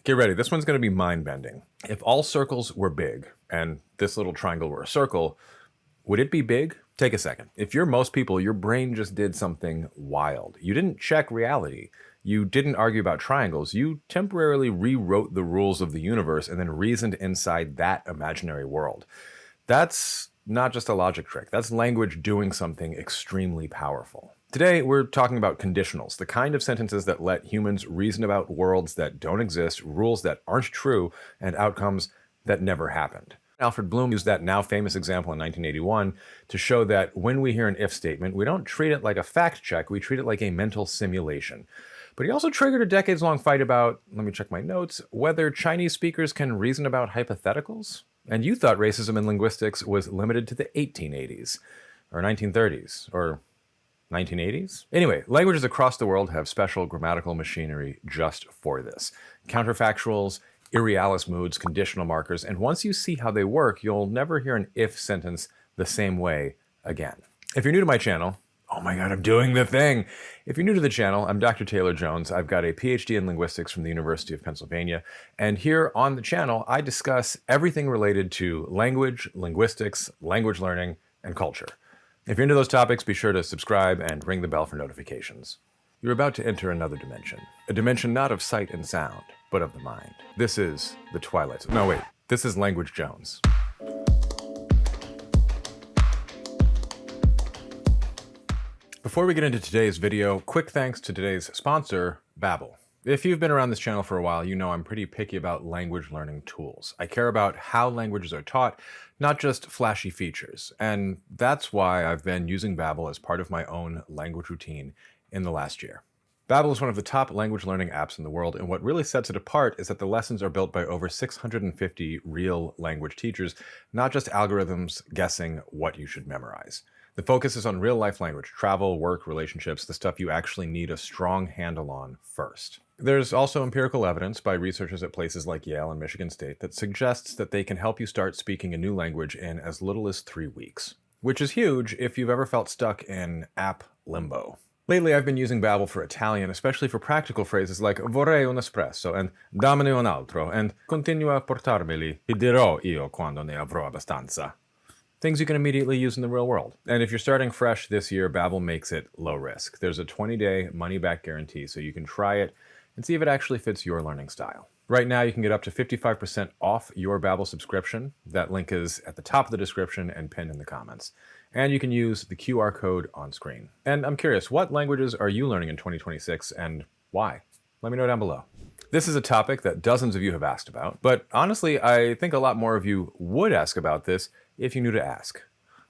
Get ready, this one's going to be mind-bending. If all circles were big, and this little triangle were a circle, would it be big? Take a second. If you're most people, your brain just did something wild. You didn't check reality. You didn't argue about triangles. You temporarily rewrote the rules of the universe and then reasoned inside that imaginary world. That's not just a logic trick. That's language doing something extremely powerful. Today, we're talking about conditionals, the kind of sentences that let humans reason about worlds that don't exist, rules that aren't true, and outcomes that never happened. Alfred Bloom used that now famous example in 1981 to show that when we hear an if statement, we don't treat it like a fact check, we treat it like a mental simulation. But he also triggered a decades-long fight about, let me check my notes, whether Chinese speakers can reason about hypotheticals? And you thought racism in linguistics was limited to the 1880s, or 1930s, or 1980s? Anyway, languages across the world have special grammatical machinery just for this. Counterfactuals, irrealis moods, conditional markers, and once you see how they work, you'll never hear an if sentence the same way again. If you're new to my channel, oh my God, I'm doing the thing. If you're new to the channel, I'm Dr. Taylor Jones. I've got a PhD in linguistics from the University of Pennsylvania. And here on the channel, I discuss everything related to language, linguistics, language learning, and culture. If you're into those topics, be sure to subscribe and ring the bell for notifications. You're about to enter another dimension. A dimension not of sight and sound, but of the mind. This is the Twilight Zone. No, wait. This is Language Jones. Before we get into today's video, quick thanks to today's sponsor, Babbel. If you've been around this channel for a while, you know I'm pretty picky about language learning tools. I care about how languages are taught, not just flashy features. And that's why I've been using Babbel as part of my own language routine in the last year. Babbel is one of the top language learning apps in the world, and what really sets it apart is that the lessons are built by over 650 real language teachers, not just algorithms guessing what you should memorize. The focus is on real-life language, travel, work, relationships, the stuff you actually need a strong handle on first. There's also empirical evidence by researchers at places like Yale and Michigan State that suggests that they can help you start speaking a new language in as little as 3 weeks, which is huge if you've ever felt stuck in app limbo. Lately, I've been using Babbel for Italian, especially for practical phrases like vorrei un espresso and dammene un altro and continua a portarmeli, ti dirò io quando ne avrò abbastanza. Things you can immediately use in the real world. And if you're starting fresh this year, Babbel makes it low risk. There's a 20-day money-back guarantee, so you can try it and see if it actually fits your learning style. Right now, you can get up to 55% off your Babbel subscription. That link is at the top of the description and pinned in the comments. And you can use the QR code on screen. And I'm curious, what languages are you learning in 2026 and why? Let me know down below. This is a topic that dozens of you have asked about, but honestly, I think a lot more of you would ask about this if you knew to ask.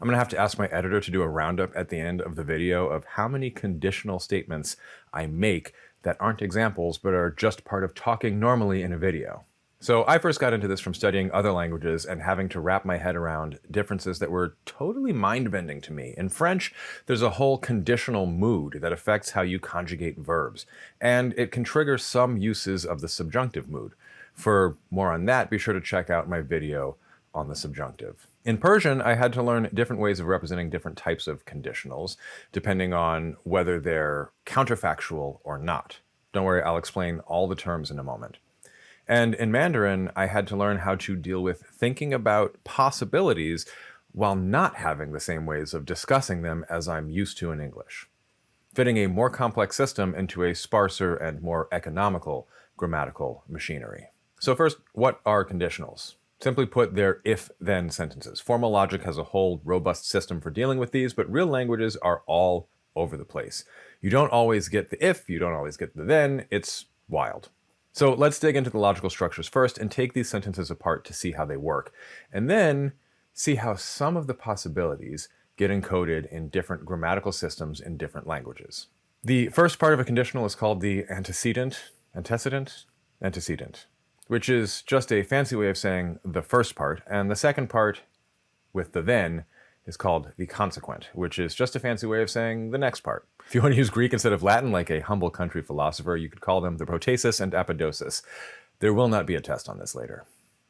I'm gonna have to ask my editor to do a roundup at the end of the video of how many conditional statements I make that aren't examples, but are just part of talking normally in a video. So I first got into this from studying other languages and having to wrap my head around differences that were totally mind-bending to me. In French, there's a whole conditional mood that affects how you conjugate verbs, and it can trigger some uses of the subjunctive mood. For more on that, be sure to check out my video on the subjunctive. In Persian, I had to learn different ways of representing different types of conditionals, depending on whether they're counterfactual or not. Don't worry, I'll explain all the terms in a moment. And in Mandarin, I had to learn how to deal with thinking about possibilities while not having the same ways of discussing them as I'm used to in English, fitting a more complex system into a sparser and more economical grammatical machinery. So first, what are conditionals? Simply put, they're if-then sentences. Formal logic has a whole robust system for dealing with these, but real languages are all over the place. You don't always get the if, you don't always get the then, it's wild. So let's dig into the logical structures first and take these sentences apart to see how they work, and then see how some of the possibilities get encoded in different grammatical systems in different languages. The first part of a conditional is called the antecedent, which is just a fancy way of saying the first part, and the second part with the then is called the consequent, which is just a fancy way of saying the next part. If you want to use Greek instead of Latin, like a humble country philosopher, you could call them the protasis and apodosis. There will not be a test on this later.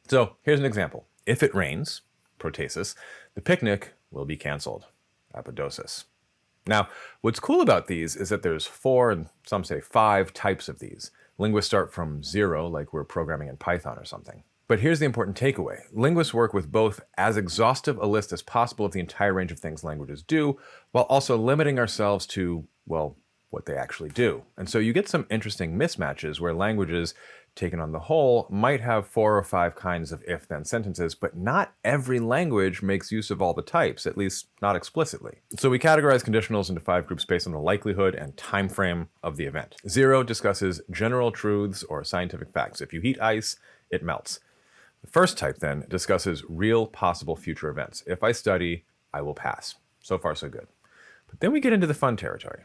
So here's an example. If it rains, protasis, the picnic will be canceled, apodosis. Now, what's cool about these is that there's 4, and some say 5 types of these. Linguists start from zero, like we're programming in Python or something. But here's the important takeaway. Linguists work with both as exhaustive a list as possible of the entire range of things languages do, while also limiting ourselves to, well, what they actually do. And so you get some interesting mismatches where languages, taken on the whole, might have 4 or 5 kinds of if-then sentences, but not every language makes use of all the types, at least not explicitly. So we categorize conditionals into 5 groups based on the likelihood and time frame of the event. 0 discusses general truths or scientific facts. If you heat ice, it melts. The first type, then, discusses real possible future events. If I study, I will pass. So far, so good. But then we get into the fun territory.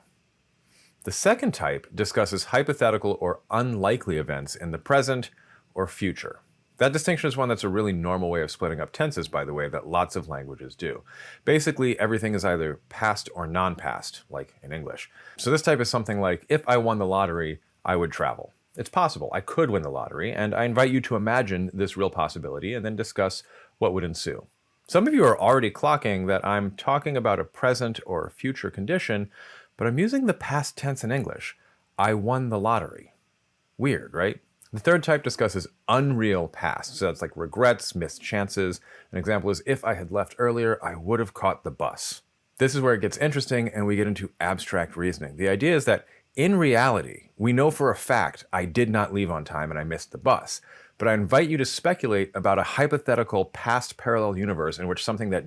The second type discusses hypothetical or unlikely events in the present or future. That distinction is one that's a really normal way of splitting up tenses, by the way, that lots of languages do. Basically, everything is either past or non-past, like in English. So this type is something like, if I won the lottery, I would travel. It's possible. I could win the lottery, and I invite you to imagine this real possibility and then discuss what would ensue. Some of you are already clocking that I'm talking about a present or future condition, but I'm using the past tense in English. I won the lottery. Weird, right? The third type discusses unreal past. So that's like regrets, missed chances. An example is, if I had left earlier, I would have caught the bus. This is where it gets interesting and we get into abstract reasoning. The idea is that in reality, we know for a fact I did not leave on time and I missed the bus. But I invite you to speculate about a hypothetical past parallel universe in which something that,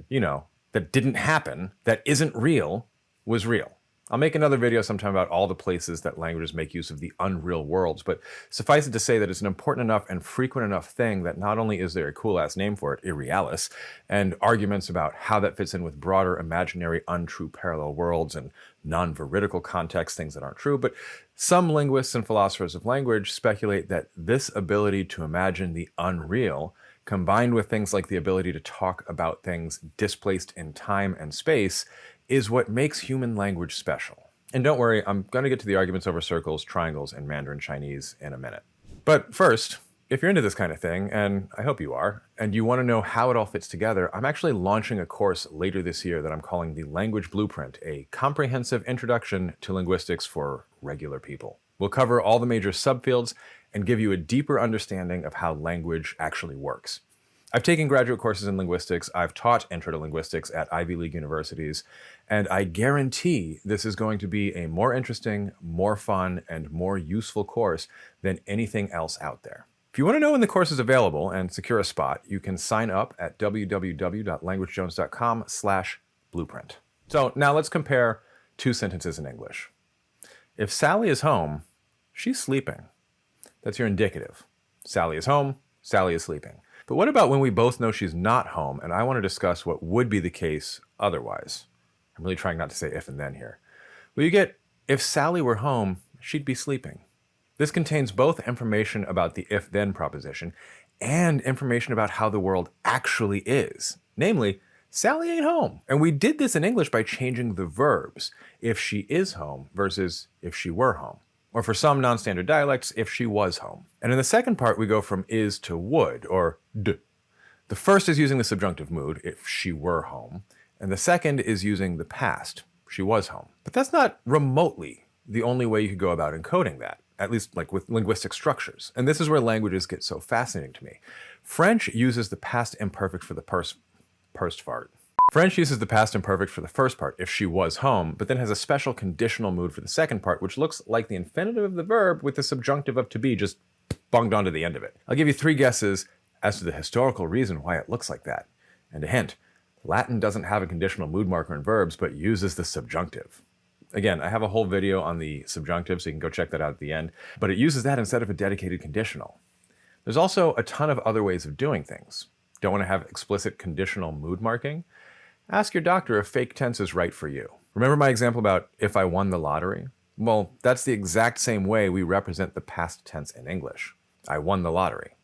that didn't happen, that isn't real, was real. I'll make another video sometime about all the places that languages make use of the unreal worlds, but suffice it to say that it's an important enough and frequent enough thing that not only is there a cool-ass name for it, irrealis, and arguments about how that fits in with broader imaginary untrue parallel worlds and non-veridical contexts, things that aren't true, but some linguists and philosophers of language speculate that this ability to imagine the unreal, combined with things like the ability to talk about things displaced in time and space, is what makes human language special. And don't worry, I'm going to get to the arguments over circles, triangles, and Mandarin Chinese in a minute. But first, if you're into this kind of thing, and I hope you are, and you want to know how it all fits together, I'm actually launching a course later this year that I'm calling the Language Blueprint, a comprehensive introduction to linguistics for regular people. We'll cover all the major subfields and give you a deeper understanding of how language actually works. I've taken graduate courses in linguistics, I've taught Intro to Linguistics at Ivy League universities, and I guarantee this is going to be a more interesting, more fun, and more useful course than anything else out there. If you want to know when the course is available and secure a spot, you can sign up at www.languagejones.com/blueprint. So now let's compare 2 sentences in English. If Sally is home, she's sleeping. That's your indicative. Sally is home, Sally is sleeping. But what about when we both know she's not home and I want to discuss what would be the case otherwise? I'm really trying not to say if and then here. Well, you get, if Sally were home, she'd be sleeping. This contains both information about the if-then proposition and information about how the world actually is. Namely, Sally ain't home. And we did this in English by changing the verbs, if she is home versus if she were home. Or for some non-standard dialects, if she was home. And in the second part, we go from is to would, or d. The first is using the subjunctive mood, if she were home, and the second is using the past, she was home. But that's not remotely the only way you could go about encoding that, at least like with linguistic structures. And this is where languages get so fascinating to me. French uses the past imperfect for the French uses the past imperfect for the first part, if she was home, but then has a special conditional mood for the second part, which looks like the infinitive of the verb with the subjunctive of to be just bunged onto the end of it. I'll give you 3 guesses as to the historical reason why it looks like that. And a hint, Latin doesn't have a conditional mood marker in verbs, but uses the subjunctive. Again, I have a whole video on the subjunctive, so you can go check that out at the end, but it uses that instead of a dedicated conditional. There's also a ton of other ways of doing things. Don't want to have explicit conditional mood marking? Ask your doctor if fake tense is right for you. Remember my example about if I won the lottery? Well, that's the exact same way we represent the past tense in English. I won the lottery.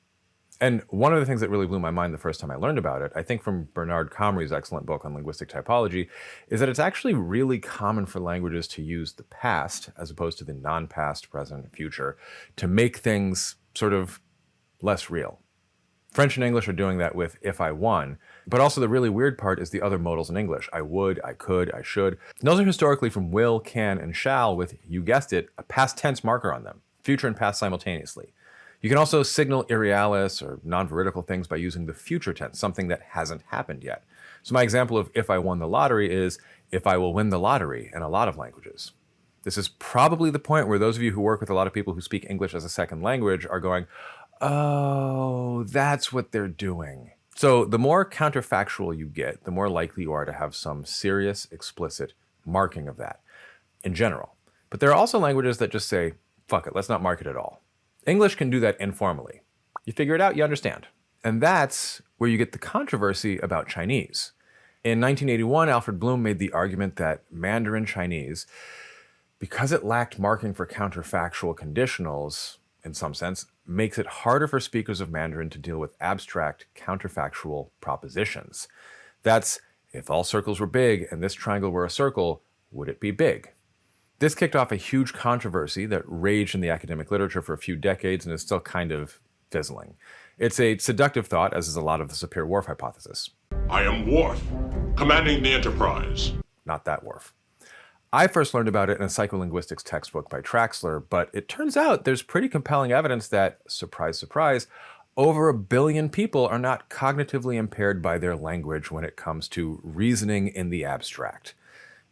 And one of the things that really blew my mind the first time I learned about it, I think from Bernard Comrie's excellent book on linguistic typology, is that it's actually really common for languages to use the past, as opposed to the non-past, present, future, to make things sort of less real. French and English are doing that with if I won, but also the really weird part is the other modals in English. I would, I could, I should. Those are historically from will, can, and shall with, you guessed it, a past tense marker on them. future and past simultaneously. You can also signal irrealis or non-veridical things by using the future tense, something that hasn't happened yet. So my example of if I won the lottery is if I will win the lottery in a lot of languages. This is probably the point where those of you who work with a lot of people who speak English as a second language are going, oh, that's what they're doing. So the more counterfactual you get, the more likely you are to have some serious, explicit marking of that in general. But there are also languages that just say, fuck it, let's not mark it at all. English can do that informally. You figure it out, you understand. And that's where you get the controversy about Chinese. In 1981, Alfred Bloom made the argument that Mandarin Chinese, because it lacked marking for counterfactual conditionals, in some sense, makes it harder for speakers of Mandarin to deal with abstract counterfactual propositions. That's, if all circles were big and this triangle were a circle, would it be big? This kicked off a huge controversy that raged in the academic literature for a few decades and is still kind of fizzling. It's a seductive thought, as is a lot of the Sapir-Whorf hypothesis. I am Worf, commanding the Enterprise. Not that Worf. I first learned about it in a psycholinguistics textbook by Traxler, but it turns out there's pretty compelling evidence that, surprise, surprise, over 1 billion people are not cognitively impaired by their language when it comes to reasoning in the abstract.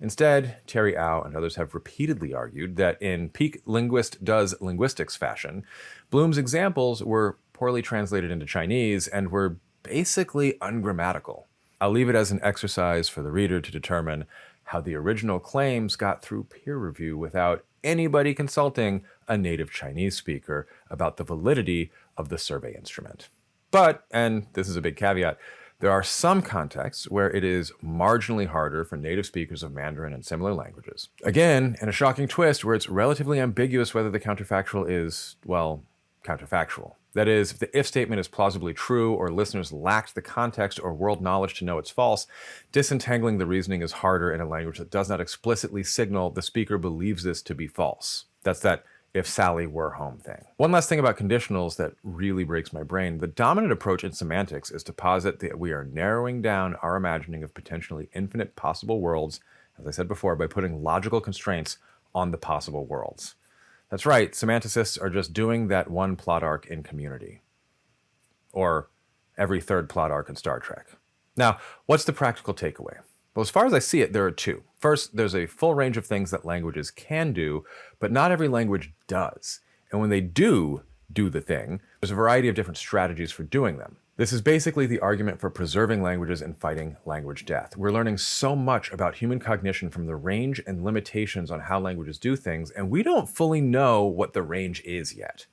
Instead, Terry Au and others have repeatedly argued that in peak linguist does linguistics fashion, Bloom's examples were poorly translated into Chinese and were basically ungrammatical. I'll leave it as an exercise for the reader to determine how the original claims got through peer review without anybody consulting a native Chinese speaker about the validity of the survey instrument. But, and this is a big caveat, there are some contexts where it is marginally harder for native speakers of Mandarin and similar languages. Again, in a shocking twist where it's relatively ambiguous whether the counterfactual is, well, counterfactual. That is, if the if statement is plausibly true or listeners lacked the context or world knowledge to know it's false, disentangling the reasoning is harder in a language that does not explicitly signal the speaker believes this to be false. That's that if Sally were home thing. One last thing about conditionals that really breaks my brain. The dominant approach in semantics is to posit that we are narrowing down our imagining of potentially infinite possible worlds, as I said before, by putting logical constraints on the possible worlds. That's right, semanticists are just doing that one plot arc in Community. Or every third plot arc in Star Trek. Now, what's the practical takeaway? Well, as far as I see it, there are two. First, there's a full range of things that languages can do, but not every language does. And when they do the thing, there's a variety of different strategies for doing them. This is basically the argument for preserving languages and fighting language death. We're learning so much about human cognition from the range and limitations on how languages do things, and we don't fully know what the range is yet.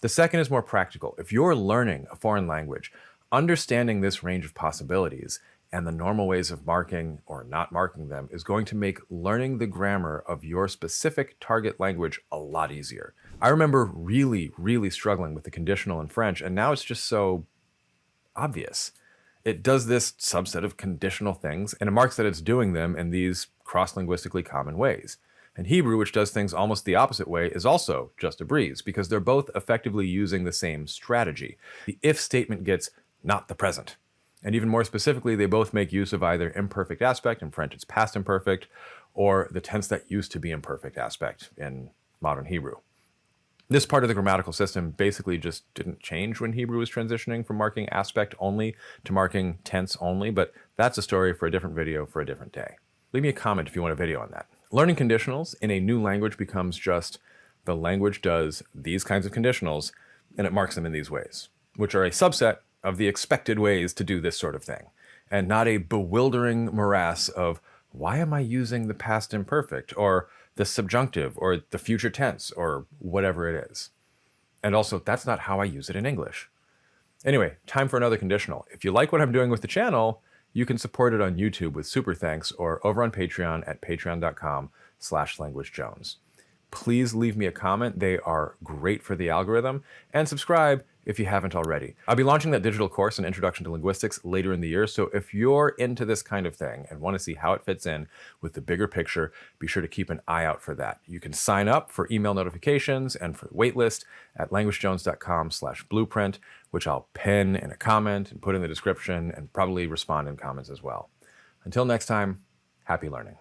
The second is more practical. If you're learning a foreign language, understanding this range of possibilities and the normal ways of marking or not marking them is going to make learning the grammar of your specific target language a lot easier. I remember really struggling with the conditional in French, and now it's just so obvious. It does this subset of conditional things, and it marks that it's doing them in these cross-linguistically common ways. And Hebrew, which does things almost the opposite way, is also just a breeze, because they're both effectively using the same strategy. The if statement gets not the present. And even more specifically, they both make use of either imperfect aspect, in French it's past imperfect, or the tense that used to be imperfect aspect in modern Hebrew. This part of the grammatical system basically just didn't change when Hebrew was transitioning from marking aspect only to marking tense only, but that's a story for a different video for a different day. Leave me a comment if you want a video on that. Learning conditionals in a new language becomes just the language does these kinds of conditionals, and it marks them in these ways, which are a subset of the expected ways to do this sort of thing, and not a bewildering morass of why am I using the past imperfect or the subjunctive or the future tense or whatever it is. And also, that's not how I use it in English. Anyway, time for another conditional. If you like what I'm doing with the channel, you can support it on YouTube with super thanks or over on Patreon at patreon.com/languagejones. Please leave me a comment. They are great for the algorithm. And subscribe if you haven't already. I'll be launching that digital course on Introduction to Linguistics later in the year, so if you're into this kind of thing and want to see how it fits in with the bigger picture, be sure to keep an eye out for that. You can sign up for email notifications and for the waitlist at languagejones.com/blueprint, which I'll pin in a comment and put in the description and probably respond in comments as well. Until next time, happy learning.